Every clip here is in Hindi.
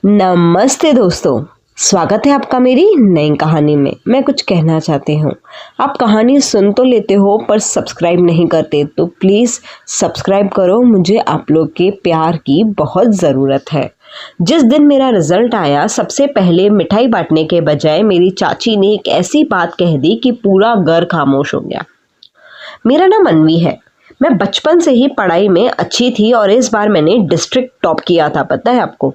नमस्ते दोस्तों, स्वागत है आपका मेरी नई कहानी में। मैं कुछ कहना चाहती हूँ। आप कहानी सुन तो लेते हो पर सब्सक्राइब नहीं करते, तो प्लीज़ सब्सक्राइब करो। मुझे आप लोग के प्यार की बहुत ज़रूरत है। जिस दिन मेरा रिजल्ट आया, सबसे पहले मिठाई बांटने के बजाय मेरी चाची ने एक ऐसी बात कह दी कि पूरा घर खामोश हो गया। मेरा नाम अन्वी है। मैं बचपन से ही पढ़ाई में अच्छी थी और इस बार मैंने डिस्ट्रिक्ट टॉप किया था, पता है आपको।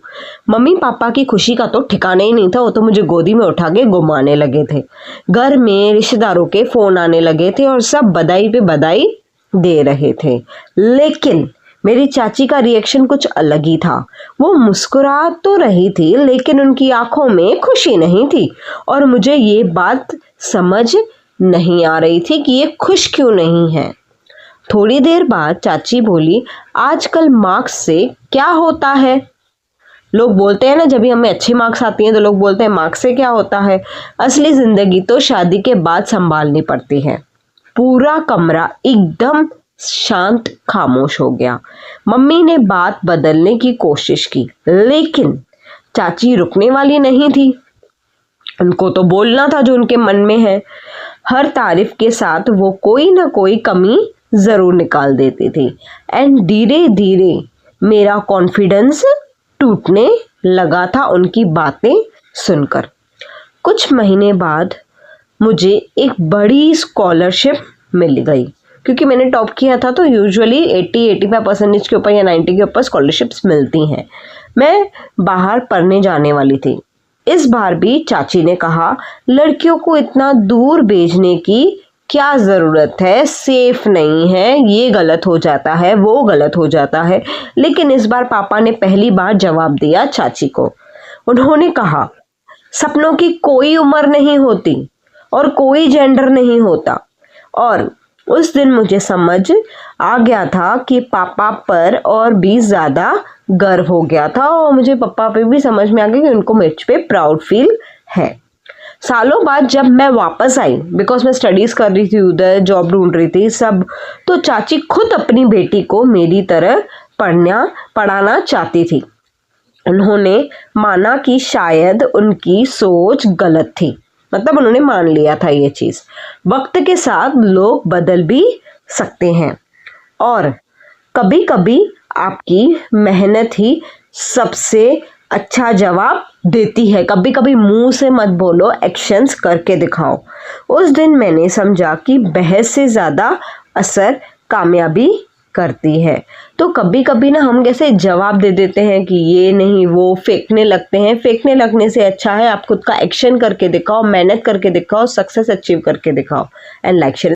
मम्मी पापा की खुशी का तो ठिकाना ही नहीं था। वो तो मुझे गोदी में उठा के घुमाने लगे थे। घर में रिश्तेदारों के फ़ोन आने लगे थे और सब बधाई पे बधाई दे रहे थे। लेकिन मेरी चाची का रिएक्शन कुछ अलग ही था। वो मुस्कुरा तो रही थी, लेकिन उनकी आंखों में खुशी नहीं थी और मुझे ये बात समझ नहीं आ रही थी कि ये खुश क्यों नहीं है। थोड़ी देर बाद चाची बोली, आजकल मार्क्स से क्या होता है? लोग बोलते हैं ना, जब भी हमें अच्छे मार्क्स आती हैं तो लोग बोलते हैं मार्क्स से क्या होता है। असली जिंदगी तो शादी के बाद संभालनी पड़ती है। पूरा कमरा एकदम शांत खामोश हो गया। मम्मी ने बात बदलने की कोशिश की, लेकिन चाची रुकने वाली नहीं थी। उनको तो बोलना था जो उनके मन में है। हर तारीफ के साथ वो कोई ना कोई कमी ज़रूर निकाल देती थी। एंड धीरे धीरे मेरा कॉन्फिडेंस टूटने लगा था उनकी बातें सुनकर। कुछ महीने बाद मुझे एक बड़ी स्कॉलरशिप मिल गई। क्योंकि मैंने टॉप किया था तो यूजुअली 80-85% के ऊपर या 90 के ऊपर स्कॉलरशिप्स मिलती हैं। मैं बाहर पढ़ने जाने वाली थी। इस बार भी चाची ने कहा, लड़कियों को इतना दूर भेजने की क्या ज़रूरत है, सेफ नहीं है, ये गलत हो जाता है, वो गलत हो जाता है। लेकिन इस बार पापा ने पहली बार जवाब दिया चाची को। उन्होंने कहा, सपनों की कोई उम्र नहीं होती और कोई जेंडर नहीं होता। और उस दिन मुझे समझ आ गया था कि पापा पर और भी ज़्यादा गर्व हो गया था और मुझे पापा पे भी समझ में आ गया कि उनको मुझ पे प्राउड फील है। सालों बाद जब मैं वापस आई, बिकॉज मैं स्टडीज़ कर रही थी उधर, जॉब ढूंढ रही थी सब, तो चाची खुद अपनी बेटी को मेरी तरह पढ़ाना चाहती थी। उन्होंने माना कि शायद उनकी सोच गलत थी। मतलब उन्होंने मान लिया था ये चीज़। वक्त के साथ लोग बदल भी सकते हैं और कभी कभी आपकी मेहनत ही सबसे अच्छा जवाब देती है। कभी कभी मुंह से मत बोलो, एक्शंस करके दिखाओ। उस दिन मैंने समझा कि बहस से ज़्यादा असर कामयाबी करती है। तो कभी कभी ना हम कैसे जवाब दे देते हैं कि ये नहीं, वो फेंकने लगते हैं। फेंकने लगने से अच्छा है आप खुद का एक्शन करके दिखाओ, मेहनत करके दिखाओ, सक्सेस अचीव करके दिखाओ। And like share